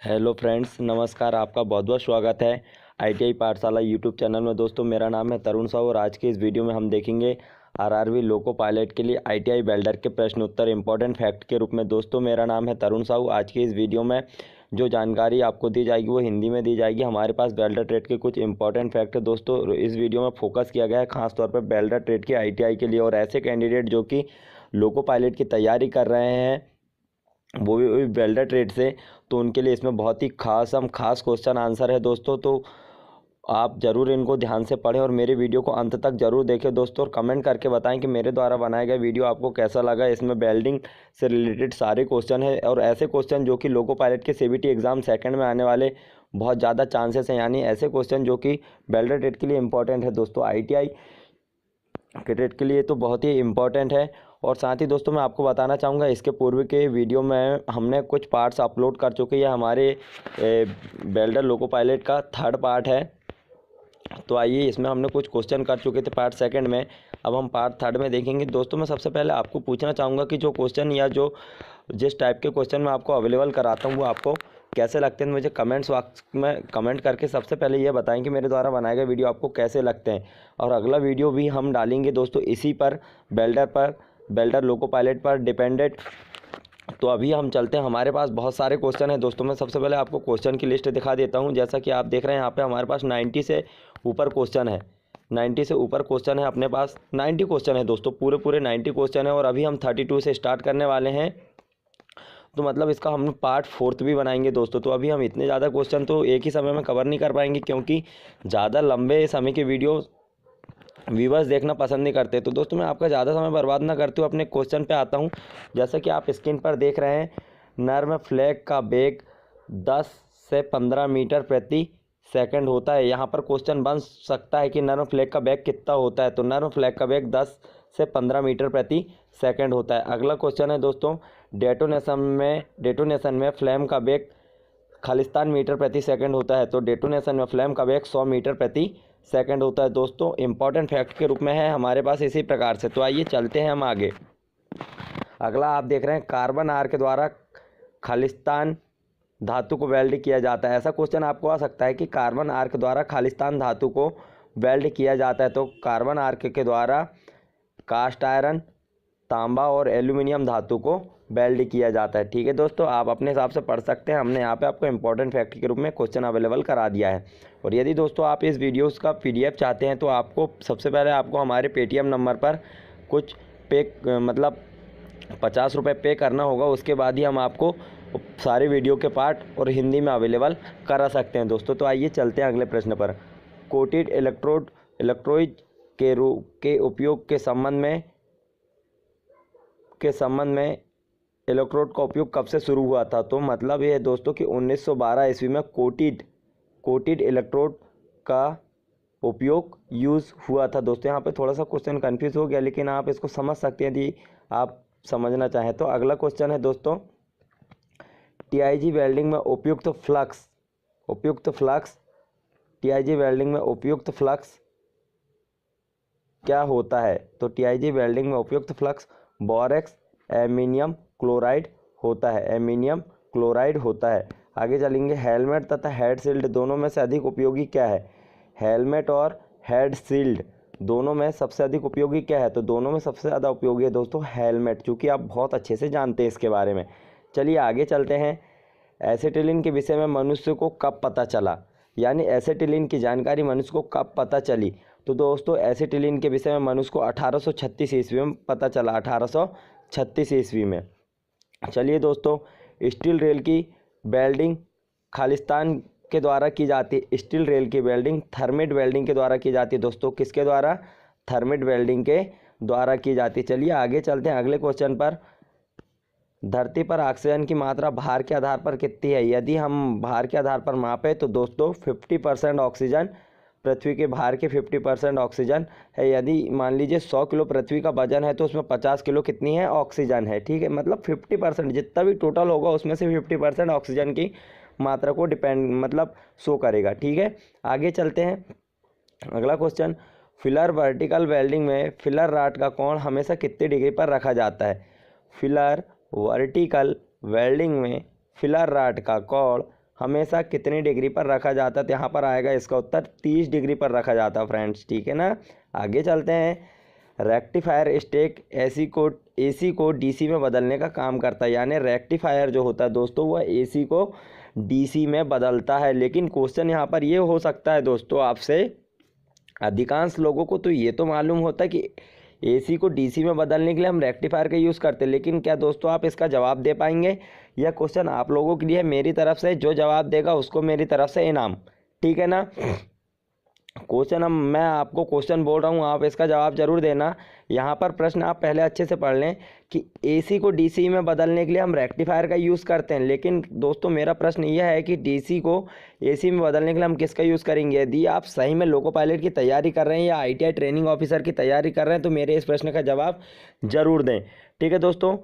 Hello friends, नमस्कार। आपका बहुत बहुत स्वागत है आईटीआई पाठशाला यूट्यूब चैनल में। दोस्तों, मेरा नाम है तरुण साहू और आज के इस वीडियो में हम देखेंगे आरआरबी लोको पायलट के लिए आईटीआई वेल्डर के प्रश्न उत्तर इंपॉर्टेंट फैक्ट के रूप में। दोस्तों, मेरा नाम है तरुण साहू। आज की इस वीडियो में जो जानकारी आपको दी जाएगी वो हिंदी में दी जाएगी। हमारे पास वेल्डर ट्रेड के कुछ इंपॉर्टेंट फैक्ट है। दोस्तों, इस वीडियो में फोकस किया गया है खासतौर पर वेल्डर ट्रेड के आईटीआई के लिए और ऐसे कैंडिडेट जो कि लोको पायलट की तैयारी कर रहे हैं वो भी वेल्डर ट्रेड से, तो उनके लिए इसमें बहुत ही खास क्वेश्चन आंसर है दोस्तों। तो आप ज़रूर इनको ध्यान से पढ़ें और मेरे वीडियो को अंत तक ज़रूर देखें दोस्तों, और कमेंट करके बताएं कि मेरे द्वारा बनाया गया वीडियो आपको कैसा लगा। इसमें वेल्डिंग से रिलेटेड सारे क्वेश्चन है और ऐसे क्वेश्चन जो कि लोको पायलट के सीबीटी एग्ज़ाम सेकंड में आने वाले बहुत ज़्यादा चांसेस हैं, यानी ऐसे क्वेश्चन जो कि वेल्डर ट्रेड के लिए इंपॉर्टेंट है दोस्तों। आईटीआई के ट्रेड के लिए तो बहुत ही इम्पॉर्टेंट है। और साथ ही दोस्तों, मैं आपको बताना चाहूँगा इसके पूर्व के वीडियो में हमने कुछ पार्ट्स अपलोड कर चुके हैं। हमारे वेल्डर लोको पायलट का थर्ड पार्ट है। तो आइए, इसमें हमने कुछ क्वेश्चन कर चुके थे पार्ट सेकंड में, अब हम पार्ट थर्ड में देखेंगे। दोस्तों, मैं सबसे पहले आपको पूछना चाहूँगा कि जो क्वेश्चन या जो जिस टाइप के क्वेश्चन मैं आपको अवेलेबल कराता हूँ वो आपको कैसे लगते हैं। मुझे कमेंट्स बॉक्स में कमेंट करके सबसे पहले ये बताएं कि मेरे द्वारा बनाए गए वीडियो आपको कैसे लगते हैं। और अगला वीडियो भी हम डालेंगे दोस्तों इसी पर, वेल्डर लोको पायलट पर डिपेंडेंट। तो अभी हम चलते हैं, हमारे पास बहुत सारे क्वेश्चन हैं दोस्तों। मैं सबसे पहले आपको क्वेश्चन की लिस्ट दिखा देता हूं। जैसा कि आप देख रहे हैं यहाँ पे हमारे पास 90 से ऊपर क्वेश्चन है। 90 से ऊपर क्वेश्चन है अपने पास, 90 क्वेश्चन है दोस्तों, पूरे 90 क्वेश्चन है। और अभी हम 32 से स्टार्ट करने वाले हैं, तो मतलब इसका हम पार्ट फोर्थ भी बनाएंगे दोस्तों। तो अभी हम इतने ज़्यादा क्वेश्चन तो एक ही समय में कवर नहीं कर पाएंगे, क्योंकि ज़्यादा लंबे समय के वीडियो व्यूवर्स देखना पसंद नहीं करते। तो दोस्तों, मैं आपका ज़्यादा समय बर्बाद ना करते हुए अपने क्वेश्चन पे आता हूँ। जैसा कि आप स्क्रीन पर देख रहे हैं, नर्म फ्लैग का वेग 10 से 15 मीटर प्रति सेकंड होता है। यहाँ पर क्वेश्चन बन सकता है कि नर्म फ्लैग का वेग कितना होता है। तो नर्म फ्लैग का वेग 10 से 15 मीटर प्रति सेकंड होता है। अगला क्वेश्चन है दोस्तों, डेटोनेशन में फ्लेम का वेग खालिस्तान मीटर प्रति सेकंड होता है। तो डेटोनेशन में फ्लेम का वेग 100 मीटर प्रति सेकंड होता है दोस्तों। इंपॉर्टेंट फैक्ट के रूप में है हमारे पास इसी प्रकार से। तो आइए चलते हैं हम आगे। अगला आप देख रहे हैं, कार्बन आर्क के द्वारा खालिस्तान धातु को वेल्ड किया जाता है। ऐसा क्वेश्चन आपको आ सकता है कि कार्बन आर्क द्वारा खालिस्तान धातु को वेल्ड किया जाता है। तो कार्बन आर्क के द्वारा कास्ट आयरन, तांबा और एल्यूमिनियम धातु को वेल्ड किया जाता है। ठीक है दोस्तों, आप अपने हिसाब से पढ़ सकते हैं। हमने यहाँ पे आपको इंपॉर्टेंट फैक्ट के रूप में क्वेश्चन अवेलेबल करा दिया है। और यदि दोस्तों आप इस वीडियोस का पीडीएफ चाहते हैं तो आपको सबसे पहले आपको हमारे पेटीएम नंबर पर कुछ मतलब 50 रुपये पे करना होगा। उसके बाद ही हम आपको सारे वीडियो के पार्ट और हिंदी में अवेलेबल करा सकते हैं दोस्तों। तो आइए चलते हैं अगले प्रश्न पर। कोटेड इलेक्ट्रोड के उपयोग के संबंध में इलेक्ट्रोड का उपयोग कब से शुरू हुआ था। तो मतलब ये है दोस्तों कि 1912 ईस्वी में कोटेड इलेक्ट्रोड का उपयोग यूज़ हुआ था दोस्तों। यहाँ पे थोड़ा सा क्वेश्चन कंफ्यूज हो गया, लेकिन आप इसको समझ सकते हैं यदि आप समझना चाहें तो। अगला क्वेश्चन है दोस्तों, टीआईजी वेल्डिंग में उपयुक्त फ्लक्स टीआईजी वेल्डिंग में उपयुक्त फ्लक्स क्या होता है। तो टीआईजी वेल्डिंग में उपयुक्त फ्लक्स बोरेक्स एल्युमिनियम क्लोराइड होता है। आगे चलेंगे, हेलमेट तथा हेड शील्ड दोनों में से अधिक उपयोगी क्या है। हेलमेट और हेड शील्ड दोनों में सबसे अधिक उपयोगी क्या है। तो दोनों में सबसे ज़्यादा उपयोगी है दोस्तों हेलमेट, चूँकि आप बहुत अच्छे से जानते हैं इसके बारे में। चलिए आगे चलते हैं। एसिटिलीन के विषय में मनुष्य को कब पता चला, यानी एसिटिलीन की जानकारी मनुष्य को कब पता चली। तो दोस्तों, एसिटिलीन के विषय में मनुष्य को 1836 ईस्वी में पता चला, 1836 ईस्वी में। चलिए दोस्तों, स्टील रेल की वेल्डिंग खालिस्तान के द्वारा की जाती है। स्टील रेल की वेल्डिंग थर्मिट वेल्डिंग के द्वारा की जाती है दोस्तों। किसके द्वारा? थर्मिट वेल्डिंग के द्वारा की जाती है। चलिए आगे चलते हैं अगले क्वेश्चन पर। धरती पर ऑक्सीजन की मात्रा भार के आधार पर कितनी है। यदि हम भार के आधार पर मापें तो दोस्तों 50% ऑक्सीजन, पृथ्वी के भार के 50% ऑक्सीजन है। यदि मान लीजिए 100 किलो पृथ्वी का वजन है तो उसमें 50 किलो कितनी है, ऑक्सीजन है। ठीक है, मतलब 50% जितना भी टोटल होगा उसमें से 50% ऑक्सीजन की मात्रा को मतलब शो करेगा। ठीक है, आगे चलते हैं। अगला क्वेश्चन, फिलर वर्टिकल वेल्डिंग में फिलर राड का कोण हमेशा कितने डिग्री पर रखा जाता है। फिलर वर्टिकल वेल्डिंग में फिलर राड का कोण हमेशा कितनी डिग्री पर रखा जाता है? तो यहाँ पर आएगा इसका उत्तर 30 डिग्री पर रखा जाता है फ्रेंड्स, ठीक है ना। आगे चलते हैं। रेक्टिफायर स्टेक एसी को डीसी में बदलने का काम करता है, यानी रेक्टिफायर जो होता है दोस्तों वह एसी को डीसी में बदलता है। लेकिन क्वेश्चन यहाँ पर ये हो सकता है दोस्तों आपसे, अधिकांश लोगों को तो ये तो मालूम होता है कि एसी को डीसी में बदलने के लिए हम रेक्टिफायर का यूज़ करते हैं, लेकिन क्या दोस्तों आप इसका जवाब दे पाएंगे? यह क्वेश्चन आप लोगों के लिए है मेरी तरफ से, जो जवाब देगा उसको मेरी तरफ से इनाम, ठीक है ना। मैं आपको क्वेश्चन बोल रहा हूँ, आप इसका जवाब जरूर देना। यहाँ पर प्रश्न आप पहले अच्छे से पढ़ लें कि एसी को डीसी में बदलने के लिए हम रेक्टिफायर का यूज़ करते हैं, लेकिन दोस्तों मेरा प्रश्न यह है कि डीसी को एसी में बदलने के लिए हम किसका यूज़ करेंगे? यदि आप सही में लोको पायलट की तैयारी कर रहे हैं या आईटीआई ट्रेनिंग ऑफिसर की तैयारी कर रहे हैं तो मेरे इस प्रश्न का जवाब जरूर दें, ठीक है दोस्तों।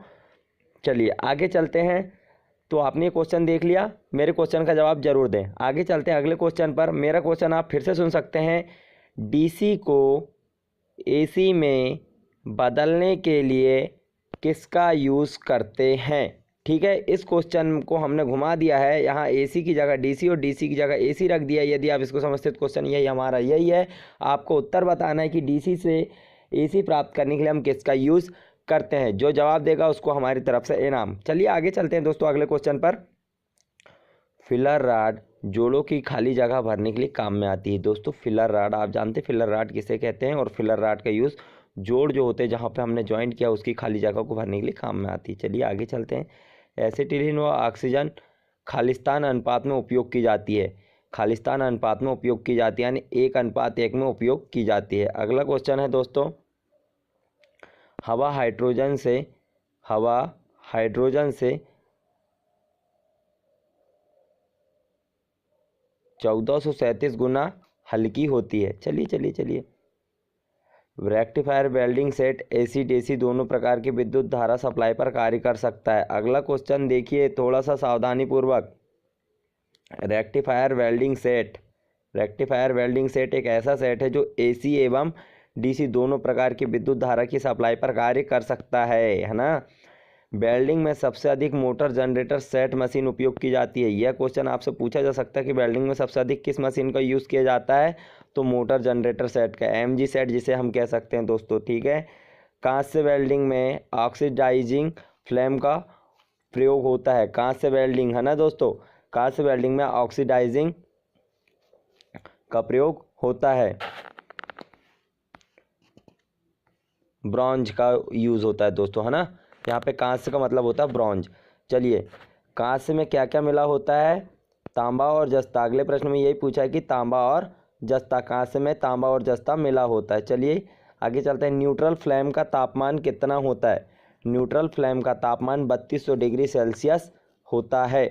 चलिए आगे चलते हैं। तो आपने क्वेश्चन देख लिया, मेरे क्वेश्चन का जवाब जरूर दें। आगे चलते हैं अगले क्वेश्चन पर। मेरा क्वेश्चन आप फिर से सुन सकते हैं। डीसी को एसी में बदलने के लिए किसका यूज़ करते हैं? ठीक है, इस क्वेश्चन को हमने घुमा दिया है, यहाँ एसी की जगह डीसी और डीसी की जगह एसी रख दिया है। यदि आप इसको समझते तो क्वेश्चन यही हमारा यही है, आपको उत्तर बताना है कि डीसी से एसी प्राप्त करने के लिए हम किसका यूज़ करते हैं। जो जवाब देगा उसको हमारी तरफ से इनाम। चलिए आगे चलते हैं दोस्तों अगले क्वेश्चन पर। फिलर राड जोड़ों की खाली जगह भरने के लिए काम में आती है। दोस्तों फिलर राड आप जानते हैं फिलर राड किसे कहते हैं, और फिलर राड का यूज़ जोड़ जो होते हैं जहाँ पे हमने ज्वाइंट किया उसकी खाली जगह को भरने के लिए काम में आती है। चलिए आगे चलते हैं। एसिटिलीन व ऑक्सीजन खालिस्तान अनुपात में उपयोग की जाती है। खालिस्तान अनुपात में उपयोग की जाती है यानी 1:1 में उपयोग की जाती है। अगला क्वेश्चन है दोस्तों, हवा हाइड्रोजन से 1437 गुना हल्की होती है। चलिए rectifier welding set AC DC दोनों प्रकार की विद्युत धारा सप्लाई पर कार्य कर सकता है। अगला क्वेश्चन देखिए थोड़ा सा सावधानी पूर्वक। रेक्टिफायर वेल्डिंग सेट एक ऐसा सेट है जो एसी एवं डीसी दोनों प्रकार की विद्युत धारा की सप्लाई पर कार्य कर सकता है ना। वेल्डिंग में सबसे अधिक मोटर जनरेटर सेट मशीन उपयोग की जाती है। यह क्वेश्चन आपसे पूछा जा सकता है कि वेल्डिंग में सबसे अधिक किस मशीन का यूज़ किया जाता है, तो मोटर जनरेटर सेट का, एमजी सेट जिसे हम कह सकते हैं दोस्तों, ठीक है। कांस्य वेल्डिंग में ऑक्सीडाइजिंग फ्लेम का प्रयोग होता है। कांस्य वेल्डिंग है ना दोस्तों, कांस्य वेल्डिंग में ऑक्सीडाइजिंग का प्रयोग होता है। ब्रॉन्ज का यूज़ होता है दोस्तों, है ना। यहाँ पे कांस्य का मतलब होता है ब्रॉन्ज। चलिए कांस्य में क्या क्या मिला होता है? तांबा और जस्ता। अगले प्रश्न में यही पूछा है कि तांबा और जस्ता, कांस्य में तांबा और जस्ता मिला होता है। चलिए आगे चलते हैं। न्यूट्रल फ्लेम का तापमान कितना होता है? न्यूट्रल फ्लेम का तापमान 3200 डिग्री सेल्सियस होता है।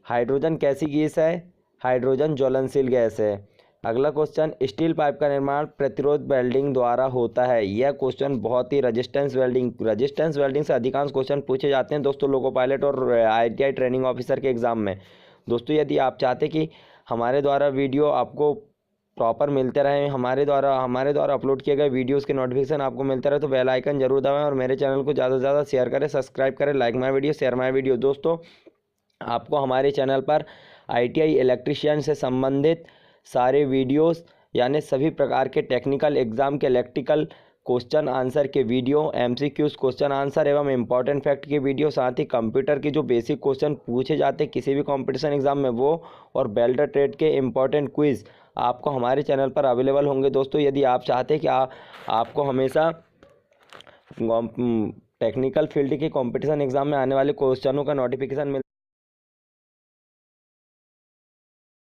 हाइड्रोजन कैसी गैस है? हाइड्रोजन ज्वलनशील गैस है। अगला क्वेश्चन, स्टील पाइप का निर्माण प्रतिरोध वेल्डिंग द्वारा होता है। यह क्वेश्चन बहुत ही रेजिस्टेंस वेल्डिंग से अधिकांश क्वेश्चन पूछे जाते हैं दोस्तों लोको पायलट और आईटीआई ट्रेनिंग ऑफिसर के एग्जाम में। दोस्तों यदि आप चाहते कि हमारे द्वारा वीडियो आपको प्रॉपर मिलते रहे, हमारे द्वारा अपलोड किए गए वीडियोस के नोटिफिकेशन आपको मिलते रहे, तो बेल आइकन जरूर दबाएं और मेरे चैनल को ज़्यादा से ज़्यादा शेयर करें, सब्सक्राइब करें, like my video, share my video. दोस्तों आपको हमारे चैनल पर आईटीआई इलेक्ट्रीशियन से संबंधित सारे वीडियोस यानी सभी प्रकार के टेक्निकल एग्जाम के इलेक्ट्रिकल क्वेश्चन आंसर के वीडियो, एमसीक्यूज क्वेश्चन आंसर एवं इम्पॉर्टेंट फैक्ट के वीडियो, साथ ही कंप्यूटर के जो बेसिक क्वेश्चन पूछे जाते हैं किसी भी कंपटीशन एग्जाम में वो, और वेल्डर ट्रेड के इम्पॉर्टेंट क्विज़ आपको हमारे चैनल पर अवेलेबल होंगे। दोस्तों यदि आप चाहते हैं कि आपको हमेशा टेक्निकल फील्ड के कंपटीशन एग्जाम में आने वाले क्वेश्चनों का नोटिफिकेशन